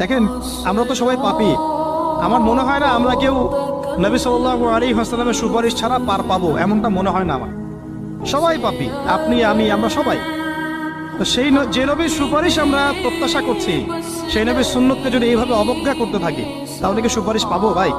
দেখেন, আমরা তো সবাই পাপী। আমার মনে হয় না আমরা কেউ নবী সাল্লাল্লাহু আলাইহি ওয়াসাল্লামের সুপারিশ ছাড়া পার পাবো, এমনটা মনে হয় না আমার। সবাই পাপী, আপনি আমি আমরা সবাই। তো যে নবীর সুপারিশ আমরা প্রত্যাশা করছি, সেই নবীর সুন্নতকে যদি এইভাবে অবজ্ঞা করতে থাকি, তাহলে কি সুপারিশ পাবো ভাই?